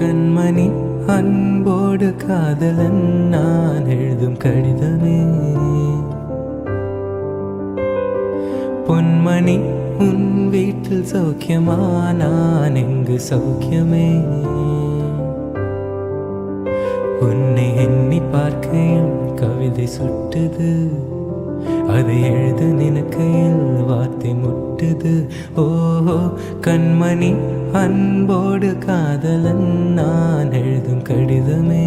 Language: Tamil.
கண்மணி அன்போடு காதலன் நான் எழுதும் கடிதமே. பொன்மணி உன் வீட்டில் சௌக்கியமா, நான் எங்கு சௌக்கியமே. உன்னை எண்ணி பார்க்கையில் கவிதை சுட்டுது, அதை எழுத நினைக்கையில் வார்த்தை முட்டுது. ஓஹோ கண்மணி அன்போடு காதலன் நான் எழுதும் கடிதமே.